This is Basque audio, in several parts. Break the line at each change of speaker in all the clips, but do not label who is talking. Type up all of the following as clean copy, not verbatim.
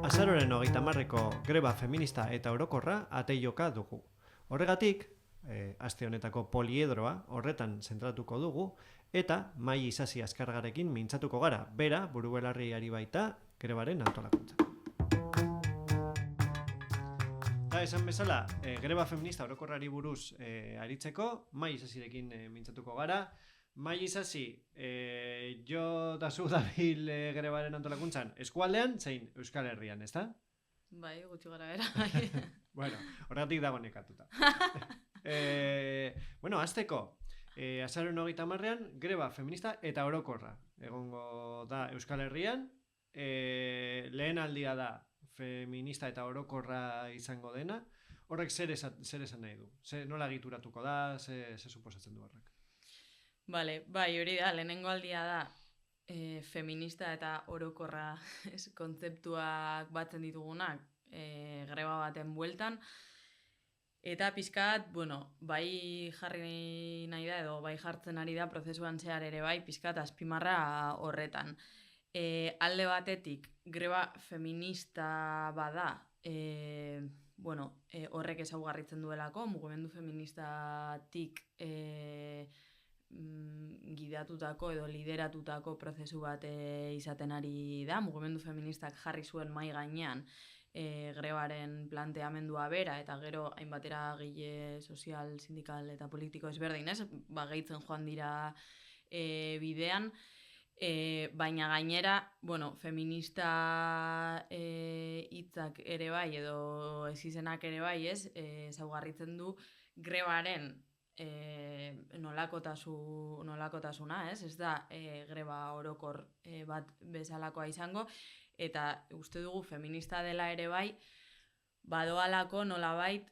Azaroaren 30ko greba feminista eta orokorra ateioka dugu. Horregatik, aste honetako poliedroa horretan zentratuko dugu eta Mai Isasi Azkargarekin mintzatuko gara, bera burubelarriari baita grebaren antolakuntza. Eta esan bezala, greba feminista orokorrari buruz aritzeko, Mai Isasirekin mintzatuko gara. Mai Isasi, jo da zu dabil grebaren antolakuntzan eskualdean, zein Euskal Herrian, ezta?
Bai, gutxi gara bera.
Bueno, horregatik dago nekatuta. Bueno, azteko, azaroaren 30ean greba feminista eta orokorra egongo da Euskal Herrian. Lehen aldia da feminista eta orokorra izango dena. Horrek zer esan nahi du? Nola egituratuko da? Ze suposatzen du horrek?
Vale, bai, hori da, lehenengo aldia da feminista eta orokorra kontzeptuak batzen ditugunak greba baten bueltan. Eta pixkat, bueno, bai jarri nahi da edo bai jartzen ari da prozesuan zehar ere bai pixkat azpimarra horretan. Alde batetik greba feminista bada, bueno, horrek ezaugarritzen duelako, mugimendu feministatik gidatutako edo lideratutako prozesu bat izaten ari da. Mugimendu feministak jarri zuen mahai gainean grebaren planteamendua bera eta gero hainbat eragile sozial, sindikal eta politiko ezberdin, ez? Gehitzen joan dira bidean. Baina gainera, bueno, feminista hitzak ere bai edo ez izenak ere bai, ez? Ezaugarritzen du grebaren nolakotasuna, ez? Ez da greba orokor bat bezalakoa izango, eta uste dugu feminista dela ere bai, badoalako nolabait,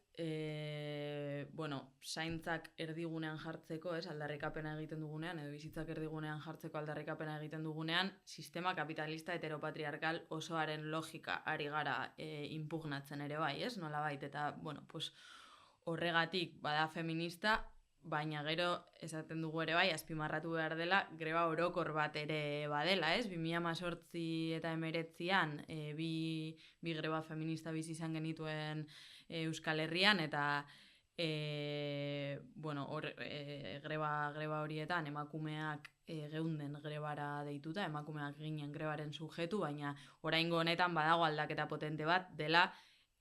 bueno, zaintzak erdigunean jartzeko, ez? Aldarrikapena egiten dugunean, edo bizitzak erdigunean jartzeko aldarrikapena egiten dugunean, sistema kapitalista heteropatriarkal osoaren logika ari gara impugnatzen ere bai, ez? Nolabait, eta, bueno, pues horregatik bada feminista, baina gero esaten dugu ere bai, azpimarratu behar dela, greba orokor bat ere badela, ez? 2018 eta 2019an bi greba feminista bizi izan genituen Euskal Herrian, eta bueno, greba horietan emakumeak geunden grebara deituta, emakumeak ginen grebaren subjektu, baina oraingo honetan badago aldaketa potente bat dela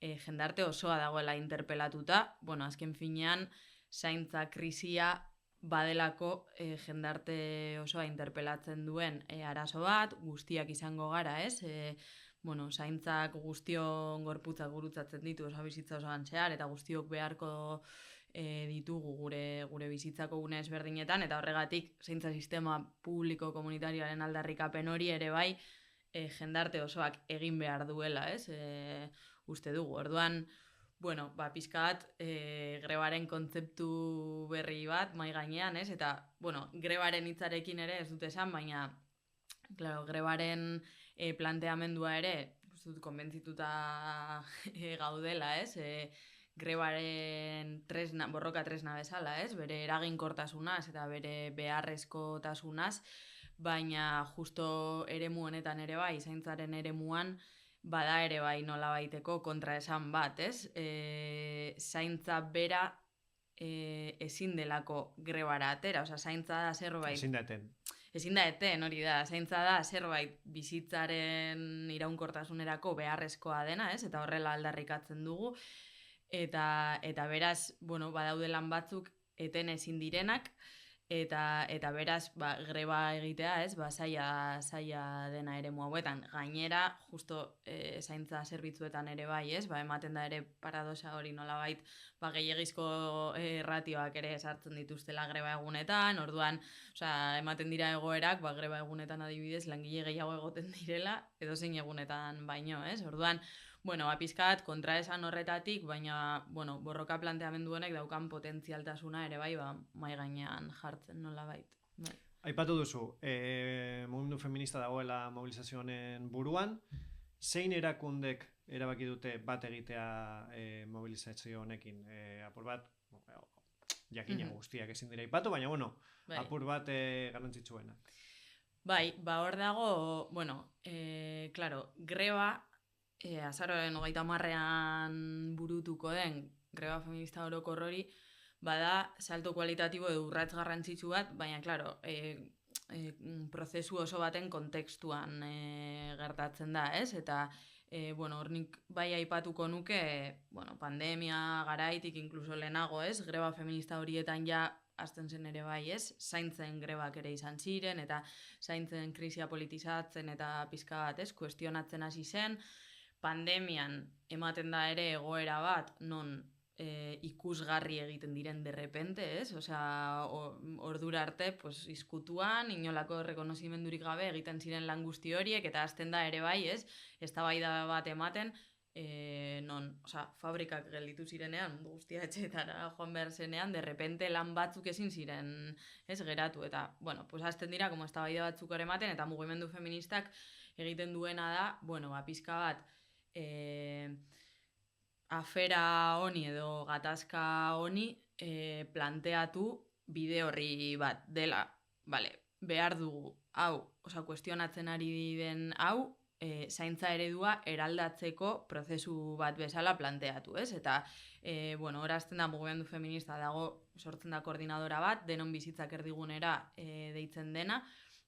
jendarte osoa dagoela interpelatuta, bueno, azken finean, zaintza krisia badelako jendarte osoa interpelatzen duen arazo bat, guztiak izango gara, ez? Bueno, zaintzak guztion gorputzak gurutzatzen ditu oso bizitza osoan zehar, eta guztiok beharko ditugu gure bizitzako gune ezberdinetan, eta horregatik zaintza sistema publiko komunitarioaren aldarrikapen hori ere bai jendarte osoak egin behar duela, ez? Uste dugu, orduan, bueno, pizkat grebaren kontzeptu berri bat mahai gainean, ez? Eta, bueno, grebaren hitzarekin ere ez dut esan, baina, claro, grebaren planteamendua ere, ez dut konbentzituta gaudela, ez? Grebaren borroka tresna bezala, ez? Bere eraginkortasunaz eta bere beharrezkotasunaz, baina justo eremu honetan ere bai, zaintzaren eremuan, bada ere bai nolabaiteko kontraesan bat, ez? Zaintza bera ezin delako grebara atera, osea, zaintza da zerbait... Ezin da eten, hori da, zaintza da zerbait bizitzaren iraunkortasunerako beharrezkoa dena, ez? Eta horrela aldarrikatzen dugu, eta beraz, bueno, badaude lan batzuk eten ezin direnak, eta beraz, greba egitea, ez? Zaila dena eremu hauetan. Gainera, justo zaintza zerbitzuetan ere bai, ez? Ematen da ere paradoxa hori nolabait, gehiegizko ratioak ere sartzen dituztela greba egunetan, orduan, ematen dira egoerak, greba egunetan adibidez, langile gehiago egoten direla, edozein egunetan baino, ez? Orduan, bueno, pizkat kontraesan horretatik, baina, bueno, borroka planteamendu honek daukan potentzialtasuna ere bai, mahai gainean jartzen nolabait.
Aipatu duzu, mugimendu feminista dagoela mobilizazio honen buruan, zein erakundek erabaki dute bat egitea mobilizazio honekin? Apur bat, jakina guztiak ezin dira aipatu, baina, bueno, apur bat garrantzitsuena.
Bai, hor dago, bueno, claro, greba azaroaren 30ean burutuko den greba feminista orokor hori, bada salto kualitatibo edo urrats garrantzitsu bat, baina, klaro, prozesu oso baten kontekstuan gertatzen da, ez? Eta, hor nik bai aipatuko nuke, pandemia garaitik, inkluso lehenago, ez? Greba feminista horietan ja hasten zen ere bai, ez? Zaintzen grebak ere izan ziren, eta zaintzen krisia politizatzen eta pizka bat, ez? Kuestionatzen hasi zen. Pandemian ematen da ere egoera bat, non ikusgarri egiten diren derrepente, ez? Osea, ordura arte, pues, izkutuan, inolako rekonozimendurik gabe egiten ziren lan guzti horiek, eta hasten da ere bai, ez? Eztabaida bat ematen, non, osea, fabrikak gelditu zirenean, mundu guztia etxeetara joan behar zenean, derrepente lan batzuk ezin ziren, ez, geratu, eta, pues, hasten dira, como eztabaida batzuk ere ematen, eta mugimendu feministak egiten duena da, pizka bat, afera honi edo gatazka honi planteatu bide horri bat dela, behar dugu hau, kuestionatzen ari den hau, zaintza eredua eraldatzeko prozesu bat bezala planteatu, ez? Eta, hor hasten da mugimendu feminista dago sortzen da koordinadora bat, denon bizitzak erdigunera deitzen dena,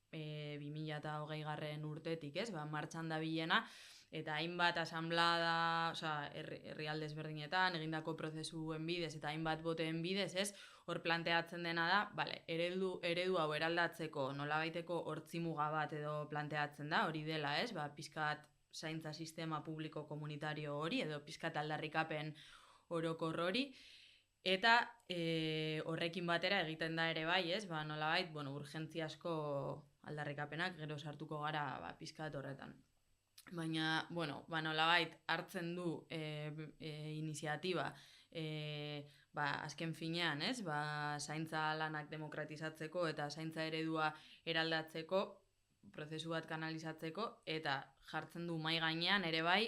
2020 urtetik, ez? Martxan da bilena, eta hainbat asanblada, herrialde ezberdinetan, egindako prozesuen bidez eta hainbat boteen bidez, ez? Hor planteatzen dena da, eredu hau eraldatzeko nolabaiteko hortzimuga bat edo planteatzen da, hori dela, ez? Pizkat zaintza sistema publiko komunitario hori, edo pizkat aldarrikapen orokor hori, eta horrekin batera egiten da ere bai, ez? Nolabait, urgentziasko aldarrikapenak gero sartuko gara pizkat horretan. Baina, nolabait hartzen du iniziatiba, azken finean, ez? Zaintza lanak demokratizatzeko eta zaintza eredua eraldatzeko, prozesu bat kanalizatzeko, eta jartzen du mahai gainean ere bai,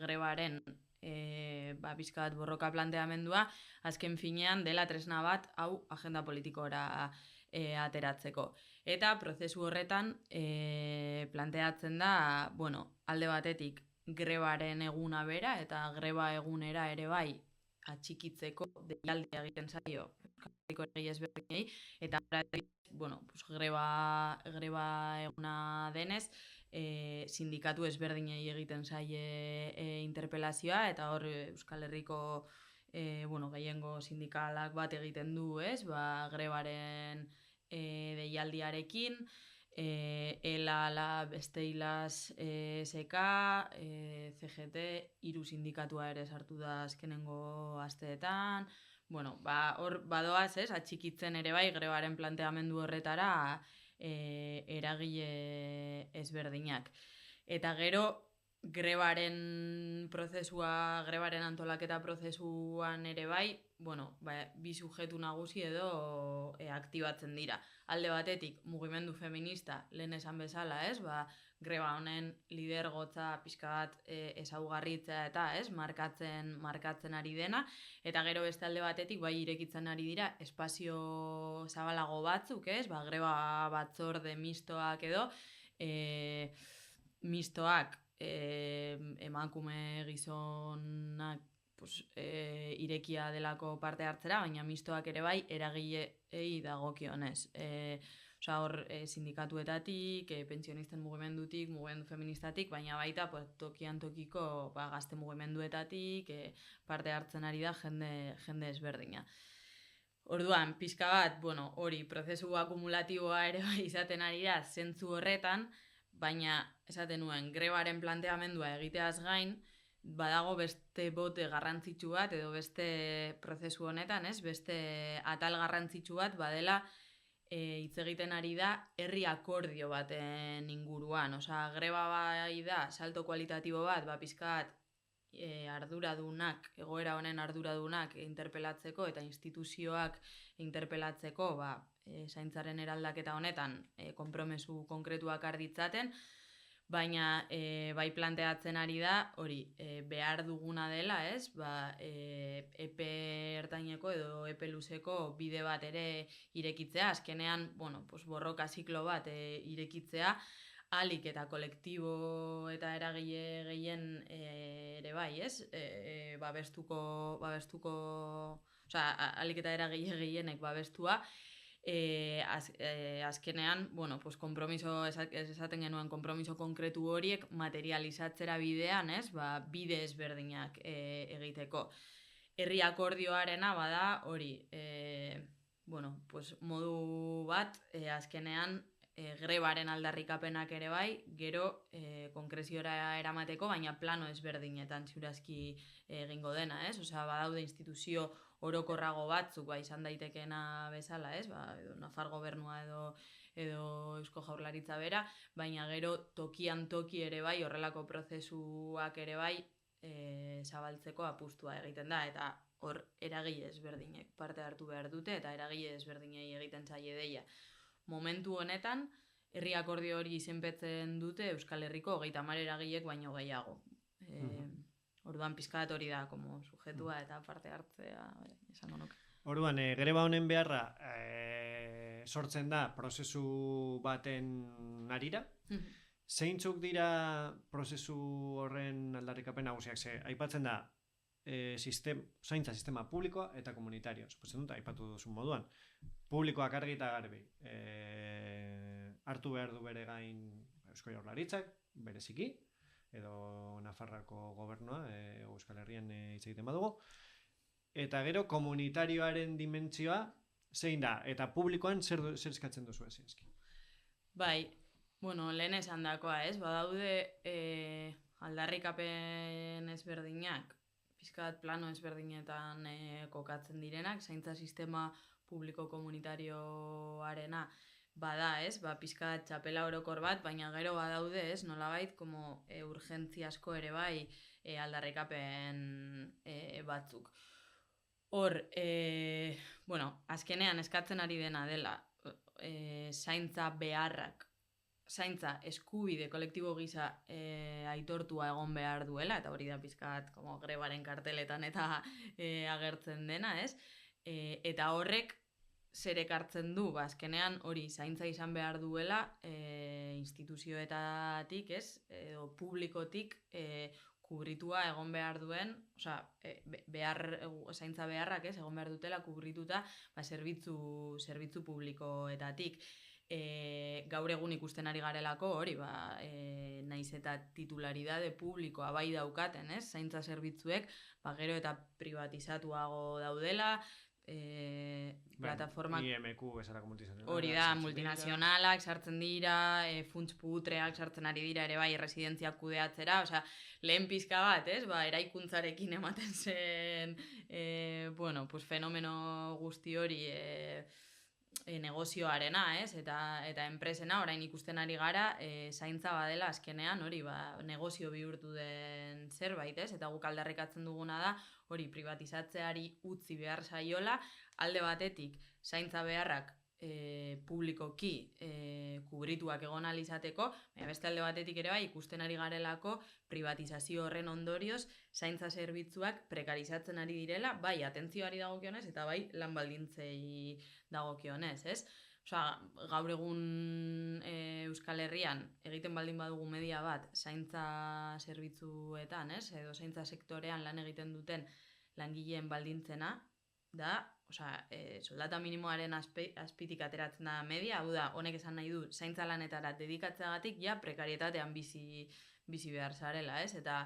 grebaren pizka bat borroka planteamendua, azken finean dela tresna bat, hau agenda politikora ateratzeko. Eta prozesu horretan planteatzen da, alde batetik grebaren eguna bera, eta greba egunera ere bai atxikitzeko deialdia egiten zaio ezberdinei, eta greba eguna denez, sindikatu ezberdinei egiten zaie interpelazioa, eta hor Euskal Herriko gehiengo sindikalak bat egiten du, ez? Grebaren deialdiarekin, ELA, beste ilaz, SK, CGT, 3 sindikatua ere sartu da azkenengo asteetan, hor badoaz, ez, atxikitzen ere bai grebaren planteamendu horretara eragile ezberdinak. Eta gero, grebaren antolaketa prozesuan ere bai, bi sujetu nagusi edo aktibatzen dira. Alde batetik, mugimendu feminista, lehen esan bezala, ez? Greba honen lidergotza pixka bat ezaugarritzea eta, ez? Markatzen ari dena, eta gero beste alde batetik, irekitzen ari dira espazio zabalago batzuk, ez? Greba batzorde mistoak edo, mistoak emakume gizonak irekia delako parte hartzera, baina mistoak ere bai eragileei dagokionez. Hor sindikatuetatik, pentsionisten mugimendutik, mugimendu feministatik, baina baita tokian tokiko gazte mugimenduetatik parte hartzen ari da jende ezberdina. Orduan, pixka bat, hori prozesu akumulatiboa ere bai izaten ari da zentzu horretan, baina esaten nuen grebaren planteamendua egiteaz gain, badago beste bote garrantzitsu bat edo beste prozesu honetan, ez? Beste atal garrantzitsu bat badela hitz egiten ari da herri akordio baten inguruan. Greba bai da salto kualitatibo bat, pizkat arduradunak, egoera honen arduradunak interpelatzeko eta instituzioak interpelatzeko, zaintzaren eraldaketa honetan konpromesu konkretuak arditzaten, baina bai planteatzen ari da, hori, behar duguna dela, ez? Epe ertaineko edo epe luzeko bide bat ere irekitzea, azkenean, borroka ziklo bat irekitzea, alik eta kolektibo eta eragile gehien ere bai, ez? Babestuko, osea, alik eta eragile gehienek babestua, azkenean, bueno, pues esaten genuen konpromiso konkretu horiek materializatzera bidean, ez? Bide ezberdinak egiteko. Herri akordioarena bada hori, bueno, pues modu bat, azkenean grebaren aldarrikapenak ere bai, gero konkreziora eramateko, baina plano ezberdinetan ziurazki egingo dena, ez? Osea, badaude instituzio orokorrago batzuk, izan daitekeena bezala, ez? Edo Nafar gobernua edo Eusko Jaurlaritza bera, baina gero tokian toki ere bai, horrelako prozesuak ere bai, zabaltzeko apustua egiten da, eta hor eragile ezberdinek parte hartu behar dute, eta eragile ezberdinei egiten zaie deia. Momentu honetan, herri akordio hori izenpetzen dute Euskal Herriko 30 eragilek baino gehiago. Orduan pizkat hori da, como sujetua eta parte hartzea, esango nuke.
Orduan, greba honen beharra sortzen da prozesu baten arira. Zeintzuk dira prozesu horren aldarrikapen nagusiak? Aipatzen da zaintza sistema publikoa eta komunitarioa. Suposatzen dut, aipatu duzun moduan. Publikoak argi eta garbi. Hartu behar du bere gain Eusko Jaurlaritzak, bereziki, edo Nafarrako gobernua, Euskal Herrian hitz egiten badugu. Eta gero komunitarioaren dimentsioa zein da? Eta publikoan zer eskatzen duzu ezizki?
Bai, bueno, lehen esan dakoa, ez? Badaude aldarrikapen ezberdinak, pizkat plano ezberdinetan kokatzen direnak, zaintza sistema publiko komunitarioarena bada, ez? Pizkat txapela orokor bat, baina gero badaude, ez? Nolabait, como urgentziasko ere bai aldarrikapen batzuk. Hor, bueno, azkenean eskatzen ari dena dela zaintza beharrak, zaintza eskubide kolektibo gisa aitortua egon behar duela, eta hori da pizkat como grebaren karteletan eta agertzen dena, ez? Eta horrek zer ekartzen du, azkenean hori zaintza izan behar duela instituzioetatik, ez? Edo publikotik kubritua egon behar duen, osea, zaintza beharrak, ez? Egon behar dutela kubrituta zerbitzu publikoetatik. Gaur egun ikusten ari garelako hori, naiz eta titularidade publikoa bai daukaten, ez? Zaintza zerbitzuek, gero eta privatizatuago daudela, plataformak
IMQ bezalako multinazionalak.
Hori da, multinazionalak sartzen dira, funts putreak sartzen ari dira ere bai erresidentziak kudeatzera, osea, lehen pizka bat, ez? Eraikuntzarekin ematen zen bueno, pues fenomeno guzti hori negozioarena, ez? Eta enpresena orain ikusten ari gara, zaintza badela azkenean hori, negozio bihurtu den zerbait, ez? Eta guk aldarrikatzen duguna da, hori privatizatzeari utzi behar zaiola, alde batetik zaintza beharrak publikoki kubrituak egon alizateko, baina beste alde batetik ere bai ikusten ari garelako privatizazio horren ondorioz zaintza zerbitzuak prekarizatzen ari direla, bai atentzioari dagokionez eta bai lan baldintzei dagokionez, ez? Osea, gaur egun Euskal Herrian egiten baldin badugu media bat zaintza zerbitzuetan, ez? Edo zaintza sektorean lan egiten duten langileen baldintzena da, osea, soldata minimoaren azpitik ateratzen da media, hau da, honek esan nahi du zaintza lanetara dedikatzeagatik ja prekarietatean bizi behar zarela, ez? Eta,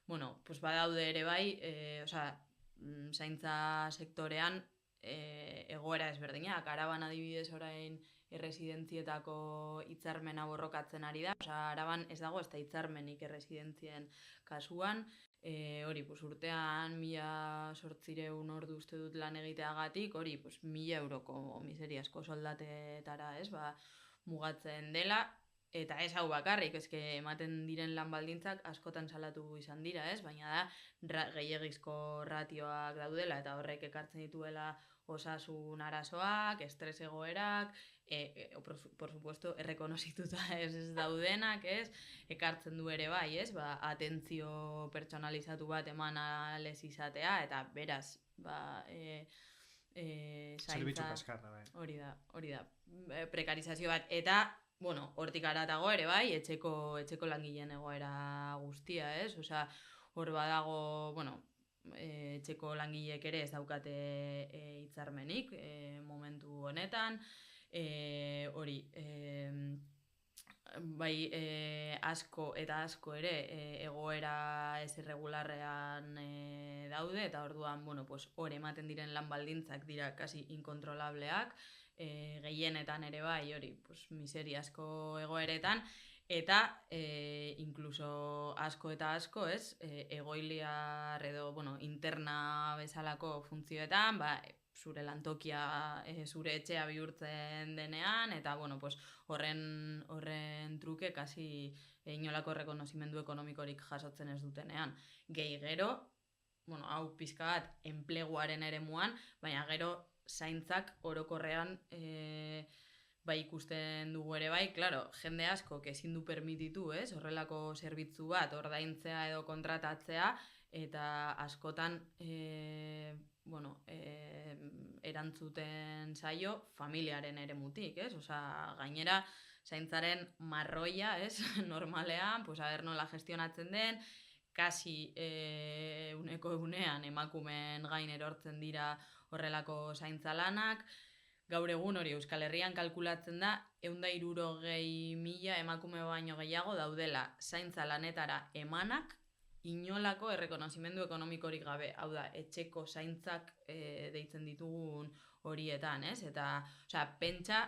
bueno, pues badaude ere bai, osea, zaintza sektorean egoera ezberdinak, Araban adibidez orain erresidentzietako hitzarmena borrokatzen ari da, osea, Araban ez dago ez da hitzarmenik erresidentzien kasuan, hori, pues urtean 1.800 ordu uste dut lan egiteagatik, hori, pues 1.000 euroko miseriasko soldatetara, ez, mugatzen dela, eta ez hau bakarrik, eske ematen diren lan baldintzak askotan salatu izan dira, ez, baina da gehiegizko ratioak daudela, eta horrek ekartzen dituela osasun arazoak, estres egoerak, por supuesto, errekonozituta ez daudenak, ez, ekartzen du ere bai, ez, atentzio pertsonalizatu bat eman alez izatea, eta beraz,
zerbitzu kaskarra, bai.
Hori da, prekarizazio bat, eta bueno, hortik haratago ere bai, etxeko langileen egoera guztia, ez? Osea, hor badago, bueno, etxeko langileek ere ez daukate hitzarmenik momentu honetan, hori, bai asko eta asko ere egoera ez irregularrean daude, eta orduan, bueno, pues, hor ematen diren lan baldintzak dira kasi inkontrolableak, gehienetan ere bai, hori, pues, miseriazko egoeretan, eta incluso asko eta asko, ez, egoiliar edo, bueno, interna bezalako funtzioetan, ba, zure lantokia zure etxea bihurtzen denean, eta, bueno, pues, horren truke kasi inolako rekonozimendu ekonomikorik jasotzen ez dutenean. Gehi gero, bueno, hau pizka bat enpleguaren eremuan, baina gero zaintzak orokorrean bai ikusten dugu ere bai, claro, jende asko ezin du permititu, ez? Horrelako zerbitzu bat ordaintzea edo kontratatzea, eta askotan bueno, erantzuten zaio familiaren eremutik, ez? Osea, gainera zaintzaren marroia, ez? Normalean, pues a ber nola gestionatzen den, kasi uneko egunean emakumeen gain erortzen dira horrelako zaintza lanak. Gaur egun hori Euskal Herrian kalkulatzen da 160.000 emakume baino gehiago daudela zaintza lanetara emanak inolako errekonozimendu ekonomikorik gabe. Hau da, etxeko zaintzak deitzen ditugun horietan, ez? Eta, osea, pentsa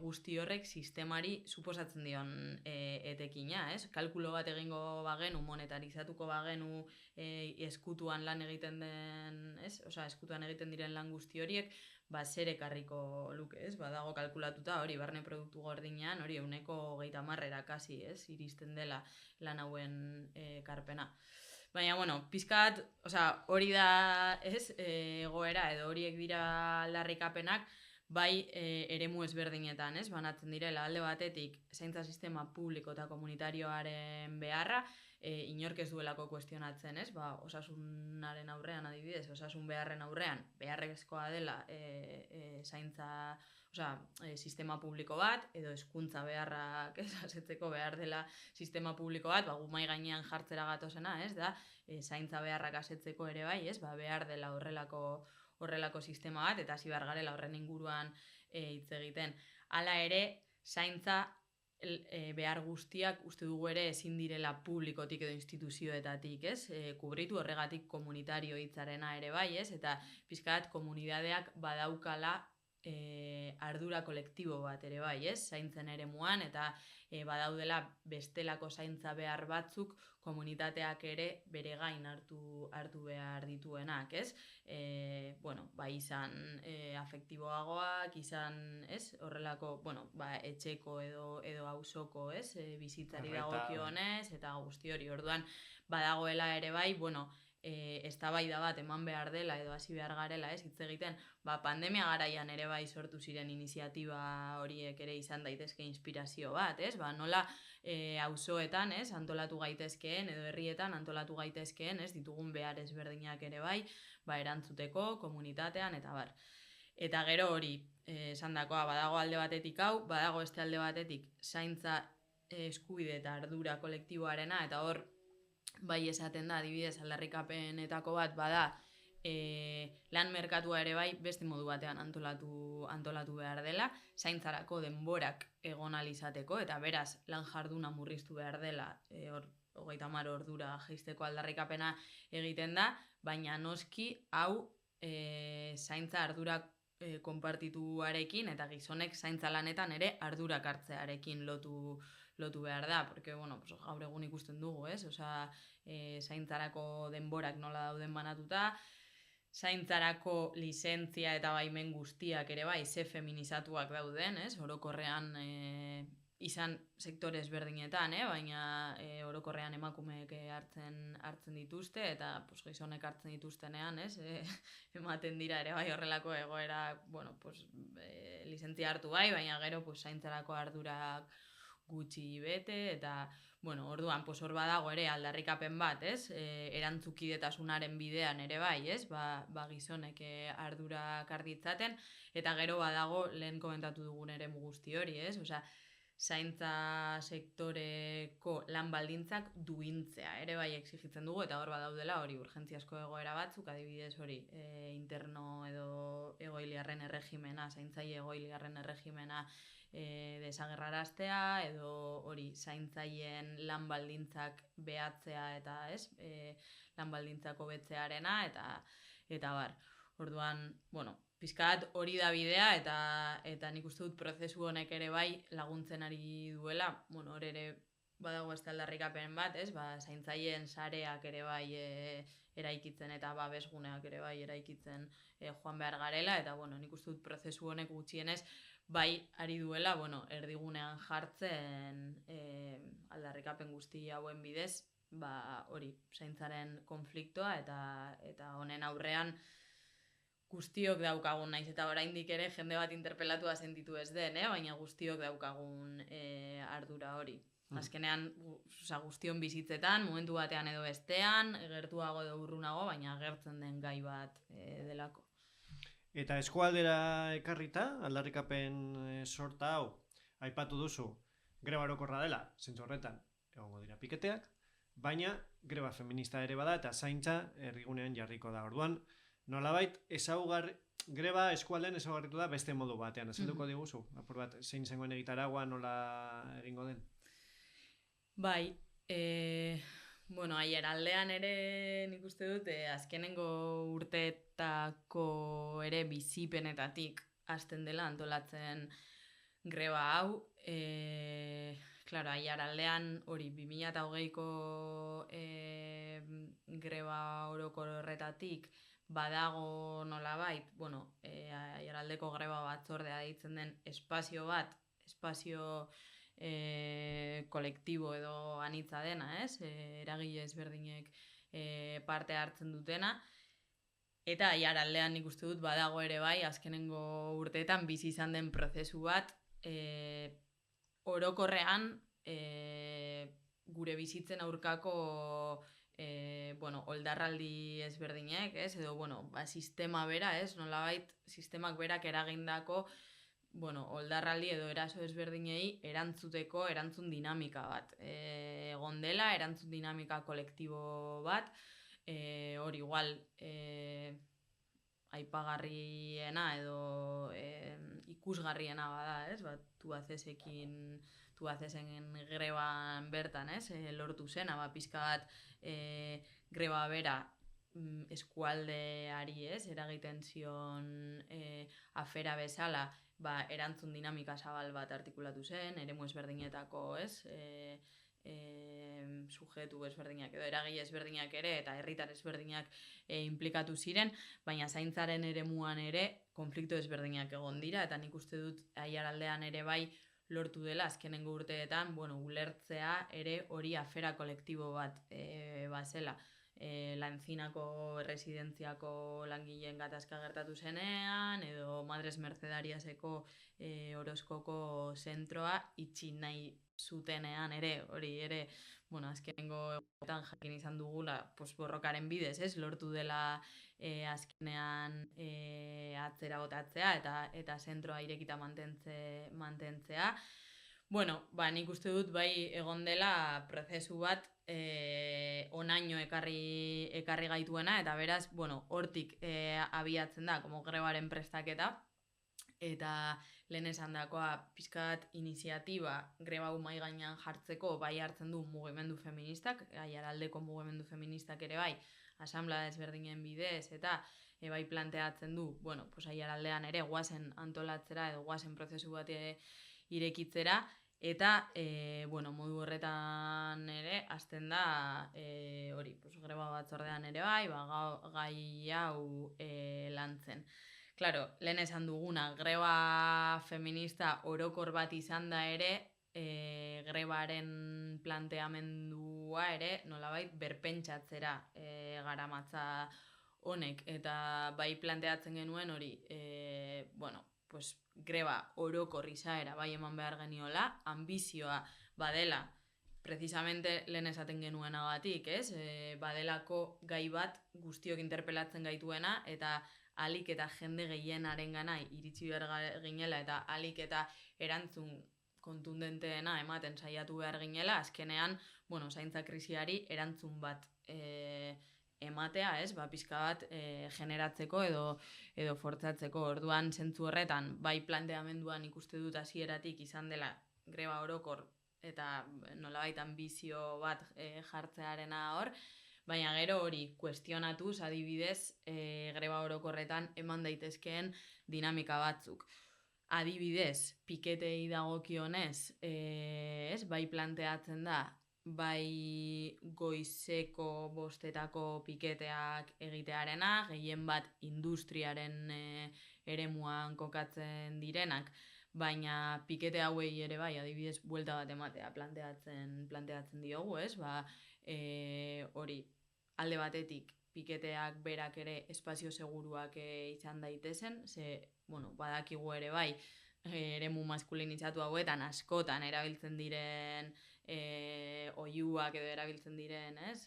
guzti horrek sistemari suposatzen dion etekina, ez? Kalkulo bat egingo bagenu, monetarizatuko bagenu eskutuan lan egiten den, ez? Osea, eskutuan egiten diren lan guzti horiek, ba, zer ekarriko luke, ez? Badago kalkulatuta hori, barne produktu gordinean, hori 30%-era kasi, ez? Iristen dela lan hauen karpena. Baina, bueno, pizkat, osea, hori da, ez? Egoera edo horiek dira aldarrikapenak, bai eremu ezberdinetan, ez? Banatzen direla alde batetik zaintza sistema publiko eta komunitarioaren beharra, inork ez duelako kuestionatzen, ez? Ba, osasunaren aurrean adibidez, osasun beharren aurrean, beharrezkoa dela zaintza, osea, sistema publiko bat, edo hezkuntza beharrak asetzeko behar dela sistema publiko bat, ba, gu mai gainean jartzera gatozena, ez? Da, zaintza beharrak asetzeko ere bai, ez? Ba, behar dela horrelako sistema bat, eta hasi behar garela horren inguruan hitz egiten. Hala ere, zaintza behar guztiak uste dugu ere ezin direla publikotik edo instituzioetatik, ez? Kubritu horregatik komunitario hitzarena ere bai, ez? Eta pizkat komunidadeak badaukala ardura kolektibo bat ere bai, ez? Zaintzen eremuan, eta badaudela bestelako zaintza behar batzuk komunitateak ere bere gain hartu behar dituenak, ez? Bueno, bai izan afektiboagoak, izan, ez? Horrelako, bueno, ba, etxeko edo auzoko, ez? Bizitzari dagokionez, eta guzti hori. Orduan, badagoela ere bai, bueno, eztabaida bat eman behar dela edo hasi behar garela, ez? Hitz egiten, ba, pandemia garaian ere bai sortu ziren iniziatiba horiek ere izan daitezke inspirazio bat, ez? Ba, nola auzoetan, ez? Antolatu gaitezkeen edo herrietan antolatu gaitezkeen, ez? Ditugun behar ezberdinak ere bai, ba, erantzuteko komunitatean eta bar. Eta gero hori, esandakoa, badago alde batetik hau, badago este alde batetik zaintza eskubide eta ardura kolektiboarena, eta hor bai esaten da, adibidez, aldarrikapenetako bat bada, lan merkatua ere bai beste modu batean antolatu behar dela, zaintzarako denborak egon alizateko, eta beraz lan jarduna murriztu behar dela, 30 ordura jaisteko aldarrikapena egiten da, baina noski hau zaintza ardurak konpartituarekin, eta gizonek zaintza lanetan ere ardurak hartzearekin lotu behar da, porque, bueno, pues, gaur egun ikusten dugu, ez? Osea, zaintzarako denborak nola dauden banatuta, zaintzarako lizentzia eta baimen guztiak ere bai, ze feminizatuak dauden, ez? Orokorrean izan sektore ezberdinetan, baina orokorrean emakumeek hartzen dituzte, eta pues, gizonek hartzen dituztenean, ez? Ematen dira ere bai horrelako egoera, bueno, pues, lizentzia hartu bai, baina gero pues, zaintzarako ardurak gutxi bete, eta, bueno, orduan, hor badago ere aldarrikapen bat, ez? Erantzukidetasunaren bidean ere bai, ez? Ba gizonek ardura karditzaten, eta gero badago lehen komentatu dugun ere guzti hori, ez? Osea, zaintza sektoreko lan baldintzak duintzea, ere bai exigitzen dugu, eta hor badaudela hori urgentziazko egoera batzuk, adibidez hori interno edo egoiliarren erregimena, zaintzaile egoiliarren erregimena desagerraraztea, edo hori zaintzaileen lan baldintzak behatzea eta lan baldintzako betzearena, eta bar. Orduan, bueno, pizkat hori da bidea, eta nik uste dut prozesu honek ere bai laguntzen ari duela, bueno, hor ere badago ez aldarrikapen bat, zaintzaileen sareak ere bai eraikitzen eta babesguneak ere bai eraikitzen joan behar garela, eta bueno, nik uste dut prozesu honek gutxienez bai ari duela, bueno, erdigunean jartzen aldarrikapen guzti hauen bidez, hori, zaintzaren konfliktoa eta honen aurrean guztiok daukagun, naiz eta oraindik ere jende bat interpelatua sentitu ez den, baina guztiok daukagun ardura hori. Azkenean, guztion bizitzetan, momentu batean edo bestean, gertuago edo urrunago, baina agertzen den gai bat delako.
Eta eskualdera ekarrita, aldarrikapen sorta hau, aipatu duzu, greba orokorra dela, zentzu horretan, egongo dira piketeak, baina greba feminista ere bada eta zaintza erdigunean jarriko da. Orduan, nolabait, greba eskualdean ezaugarritu da beste modu batean. Ezelduko diguzu, apur bat, zein zengoen egitaragua nola egingo den?
Bai, bueno, aiaraldean ere nik uste dut, azkenengo urteetako ere bizipenetatik hasten dela antolatzen greba hau. Claro, aiaraldean hori 2020ko greba orokor horretatik badago nolabait, bueno, aiaraldeko greba batzordea deitzen den espazio bat, espazio kolektibo edo anitza dena, eragile ezberdinek parte hartzen dutena, eta aiaraldean nik uste dut badago ere bai, azkenengo urteetan bizi izan den prozesu bat, orokorrean gure bizitzen aurkako oldarraldi ezberdinek, edo sistema bera, nolabait sistemak berak eragindako oldarraldi edo eraso ezberdinei erantzun dinamika bat. Egon dela, erantzun dinamika kolektibo bat, hori igual aipagarriena edo ikusgarriena bada, Tubacexen greban bertan, lortu zena, pizka bat greba bera eskualdeari, eragiten zion afera bezala, erantzun dinamika zabal bat artikulatu zen, eremu ezberdinetako, sujetu ezberdinak edo eragile ezberdinak ere eta herritar ezberdinak inplikatu ziren, baina zaintzaren eremuan ere konflikto ezberdinak egon dira, eta nik uste dut aiaraldean ere bai lortu dela azkenengo urteetan, ulertzea ere hori afera kolektibo bat bazela. La Encinako residentziako langileen gatazka gertatu zenean, edo Madres Mercedariaseko Orozkoko zentroa itxi nahi zutenean ere, hori ere, azkenengo egotan jakin izan dugula borrokaren bidez, lortu dela azkenean atzera botatzea eta zentroa irekita mantentzea. Nik uste dut bai egon dela prozesu bat onaino ekarri gaituena, eta beraz, hortik abiatzen da, grebaren prestaketa, eta lehen esan dakoa pizkat iniziatiba greba mahai gainean jartzeko bai hartzen du mugimendu feministak, aiaraldeko mugimendu feministak ere bai, asamblea ezberdinen bidez, eta bai planteatzen du, aiaraldean ere guazen antolatzera edo guazen prozesu bat irekitzera, eta modu horretan ere hasten da hori, greba batzordean ere bai, gai hau lantzen. Claro, lehen esan duguna, greba feminista orokor bat izan da ere, grebaren planteamendua ere nolabait berpentsatzera garamatza honek, eta bai planteatzen genuen hori, pues, greba orokor izaera bai eman behar geniola, ambizioa badela, precisamente lehen esaten genuenagatik, ez? Badelako gai bat guztiok interpelatzen gaituena, eta alik eta jende gehienaren gana iritsi behar ginela, eta alik eta erantzun kontundenteena ematen saiatu behar ginela, azkenean, zaintza krisiari erantzun bat ematea, ez? Pizka bat generatzeko edo fortzatzeko. Orduan, zentzu horretan, bai planteamenduan ikuste dut hasieratik izan dela greba orokor eta nolabait ambizio bat jartzearena hor, baina gero hori kuestionatuz adibidez greba orokorretan eman daitezkeen dinamika batzuk. Adibidez, piketei dagokionez, ez, bai planteatzen da, bai goizeko 5 piketeak egitearena, gehien bat industriaren eremuan kokatzen direnak, baina pikete hauei ere bai, adibidez, buelta bat ematea planteatzen diogu, ez? Hori, alde batetik, piketeak berak ere espazio seguruak izan daitezen, badakigu ere bai, eremu maskulinizatu hauetan askotan erabiltzen diren oihuak edo erabiltzen diren, ez?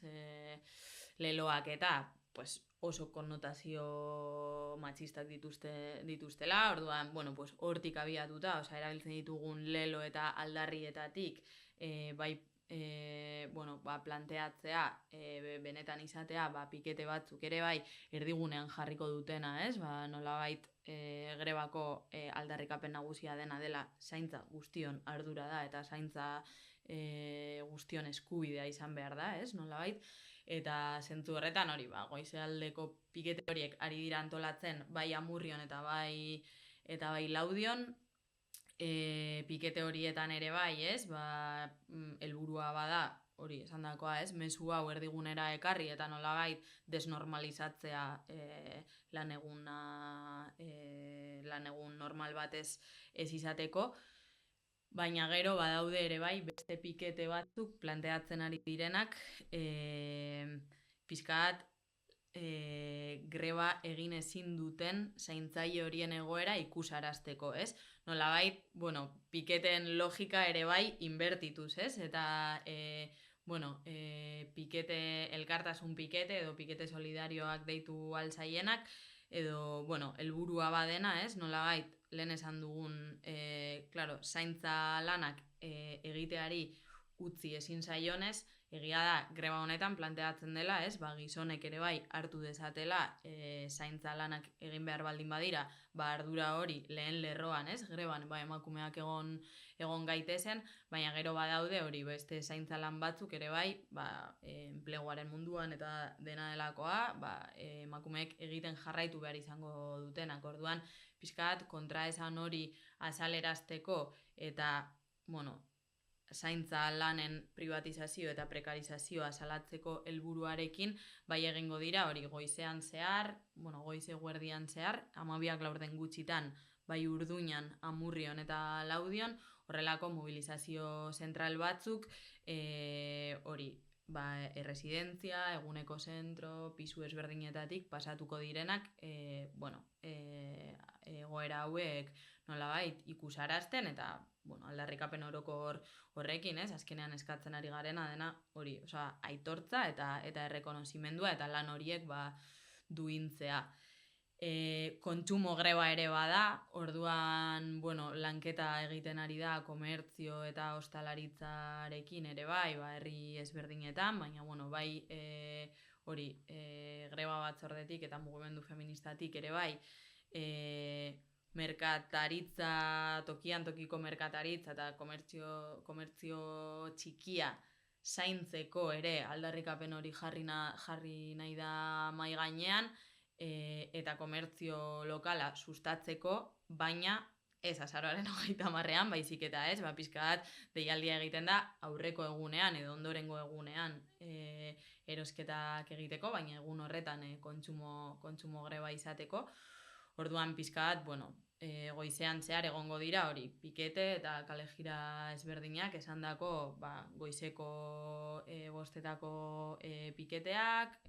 Leloak eta, pues, oso konnotazio matxistak dituztela, orduan, hortik abiatuta, erabiltzen ditugun lelo eta aldarrietatik, bai, planteatzea, benetan izatea, pikete batzuk ere bai, erdigunean jarriko dutena, ez? Nolabait grebako aldarrikapen nagusia dela zaintza guztion ardura da, eta zaintza guztion eskubidea izan behar da, ez? Nolabait, eta zentzu horretan hori, goizealdeko pikete horiek ari dira antolatzen bai Amurrion eta bai Laudion, pikete horietan ere bai, ez? Helburua bada, hori esandakoa, ez? Mezu hau erdigunera ekarri eta nolabait desnormalizatzea lan egun normal batez ez izateko, baina gero badaude ere bai beste pikete batzuk planteatzen ari direnak pizkat greba egin ezin duten zaintzaile horien egoera ikusarazteko, ez? Nolabait, piketeen logika ere bai inbertituz, ez? Eta, pikete, elkartasun pikete edo pikete solidarioak deitu alzaienak, edo, helburua badena, ez? Nolabait, lehen esan dugun, zaintza lanak egiteari utzi ezin zaionez, egia da, greba honetan planteatzen dela, ez? Gizonek ere bai hartu dezatela zaintza lanak egin behar baldin badira, ardura hori lehen lerroan, ez? Greban, emakumeak egon gaitezen, baina gero badaude hori beste zaintza lan batzuk ere bai, enpleguaren munduan eta dena delakoa, emakumeek egiten jarraitu behar izango dutenak. Orduan, pixkat kontraesan hori azalerazteko eta, zaintza lanen privatizazio eta prekarizazioa salatzeko helburuarekin, bai egingo dira hori goizean zehar, goize guerdian zehar, 12 gutxitan, bai Urduñan, Amurrion eta Laudion, horrelako mobilizazio zentral batzuk, hori, erresidentzia, eguneko zentro, pisu ezberdinetatik pasatuko direnak, egoera hauek nolabait ikusarazten eta aldarrikapen orokor horrekin, ez? Azkenean eskatzen ari garena dena hori, aitortza eta errekonozimendua eta lan horiek duintzea. Kontsumo greba ere bada, orduan, lanketa egiten ari da komertzio eta ostalaritzarekin ere bai, herri ezberdinetan, baina, bai, hori, greba batzordetik eta mugimendu feministatik ere bai, merkataritza, tokiko merkataritza eta komertzio txikia zaintzeko ere aldarrikapen hori jarri nahi da mai gainean, eta komertzio lokala sustatzeko, baina ez azaroaren 30ean, baizik eta ez, pizkat deialdia egiten da aurreko egunean edo ondorengo egunean erosketak egiteko, baina egun horretan kontsumo greba izateko. Orduan pizkat, goizean zehar egongo dira hori pikete eta kalejira ezberdinak esandako goizeko 5 piketeak,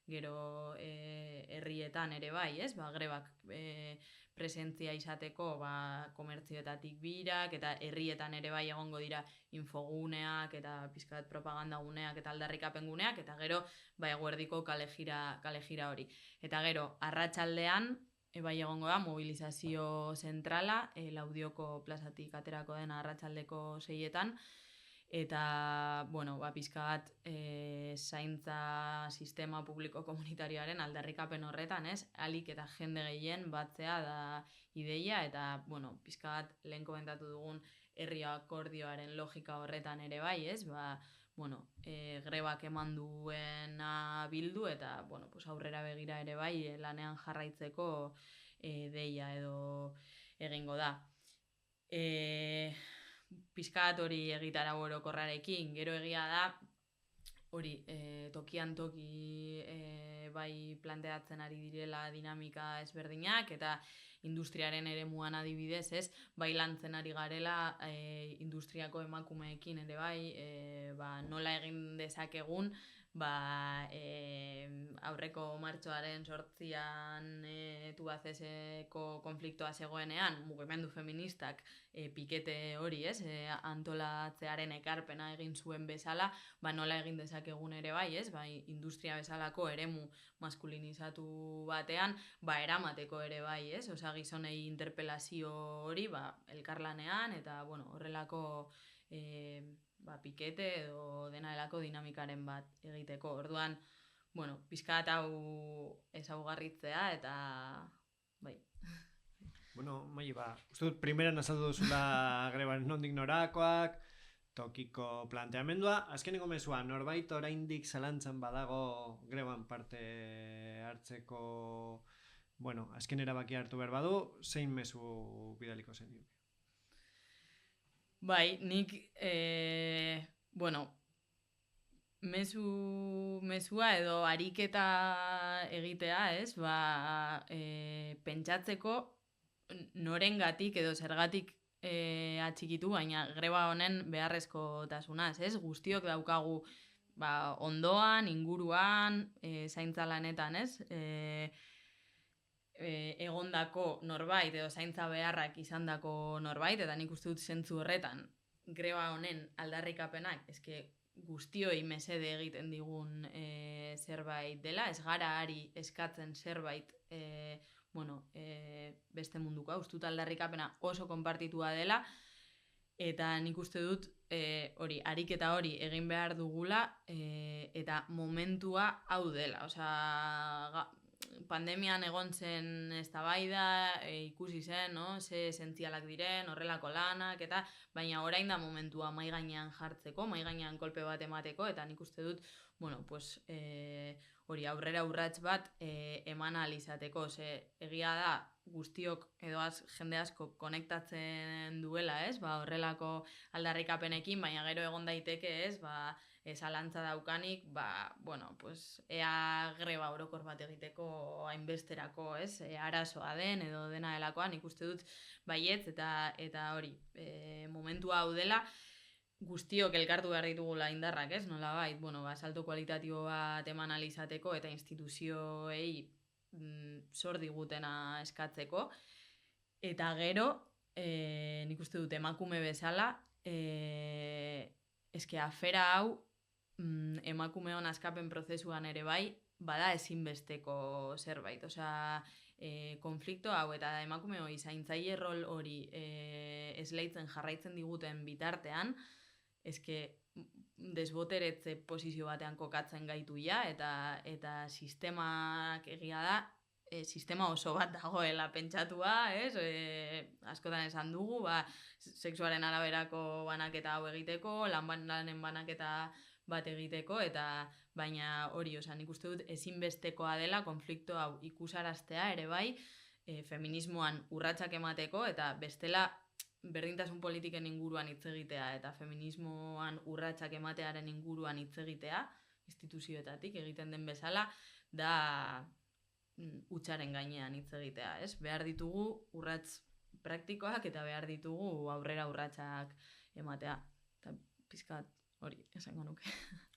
gero herrietan ere bai, ez? Grebak presentzia izateko komertzioetatik birak, eta herrietan ere bai egongo dira infoguneak eta pizkat propagandaguneak eta aldarrikapen guneak, eta gero eguerdiko kale jira hori. Eta gero, arratsaldean bai egongo da mobilizazio zentrala, Laudioko plazatik aterako den arratsaldeko 6etan, eta, pizka bat zaintza sistema publiko komunitarioaren aldarrikapen horretan, ez? Alik eta jende gehien batzea da ideia, eta, pizka bat lehen komentatu dugun herri akordioaren logika horretan ere bai, ez? Grebak eman duena bildu, eta, aurrera begira ere bai lanean jarraitzeko deia edo egingo da. Pizkat hori egitarau orokorrarekin, gero egia da, hori tokian toki bai planteatzen ari direla dinamika ezberdinak, eta industriaren eremuan adibidez, ez, bai lantzen ari garela industriako emakumeekin ere bai, nola egin dezakegun, aurreko martxoaren 8an Tubacexeko konfliktoa zegoenean, mugimendu feministak pikete hori, ez, antolatzearen ekarpena egin zuen bezala, nola egin dezakegun ere bai, ez, industria bezalako eremu maskulinizatu batean, eramateko ere bai, ez, gizonei interpelazio hori, elkarlanean, eta, horrelako pikete edo dena delako dinamikaren bat egiteko. Orduan, pizkat hau ezaugarritzea, eta bai.
Mai, uste dut primeran azaldu duzula grebaren nondik norakoak, tokiko planteamendua. Azkeneko mezua, norbait oraindik zalantzan badago greban parte hartzeko, azken erabakia hartu behar badu, zein mezu bidaliko zen?
Bai, nik, mezua edo ariketa egitea, ez, pentsatzeko norengatik edo zergatik atxikitu, baina greba honen beharrezkotasunaz, ez, guztiok daukagu ondoan, inguruan, zaintza lanetan, ez, egondako norbait edo zaintza beharrak izandako norbait, eta nik uste dut zentzu horretan greba honen aldarrikapenak guztioi mesede egiten digun zerbait dela, ez gara ari eskatzen zerbait beste munduko, uste dut aldarrikapena oso konpartitua dela, eta nik uste dut ariketa hori egin behar dugula, eta momentua hau dela, pandemian egon zen eztabaida, ikusi zen, ze esentzialak diren, horrelako lanak, eta baina orain da momentua mahai gainean jartzeko, mahai gainean kolpe bat emateko, eta nik uste dut, hori aurrera urrats bat eman ahal izateko, egia da guztiok edo jende asko konektatzen duela, ez, horrelako aldarrikapenekin, baina gero egon daiteke, ez, zalantza daukanik, ea greba orokor bat egiteko hainbesterako, ez, arazoa den edo dena delakoa, nik uste dut baietz, eta hori, momentua hau dela, guztiok elkartu behar ditugula indarrak, ez, nola bai, salto kualitatibo bat eman ahal izateko eta instituzioei zor digutena eskatzeko, eta gero, nik uste dut emakume bezala, afera hau emakumeon askapen prozesuan ere bai, bada ezinbesteko zerbait, konflikto hau eta emakumeo zaintzaile rol hori esleitzen jarraitzen diguten bitartean, desboteretze posizio batean kokatzen gaitu ja, eta sistemak egia da, sistema oso bat dagoela pentsatua, ez? Askotan esan dugu, sexuaren araberako banaketa hau egiteko, lanen banaketa bat egiteko, eta baina hori, nik uste dut ezinbestekoa dela konflikto hau ikusaraztea ere bai, feminismoan urratsak emateko, eta bestela berdintasun politiken inguruan hitz egitea eta feminismoan urratsak ematearen inguruan hitz egitea, instituzioetatik egiten den bezala, da hutsaren gainean hitz egitea, ez? Behar ditugu urrats praktikoak eta behar ditugu aurrera urratsak ematea. Eta pizkat hori esango nuke.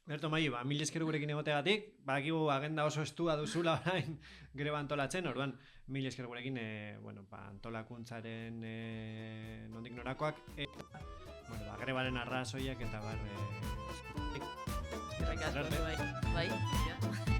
Berto Maio, mil esker gurekin egoteagatik, badakigu agenda oso estua duzula orain greba antolatzen, orduan mil esker gurekin antolakuntzaren nondik norakoak, grebaren arrazoiak eta
Eskerrik asko, bai.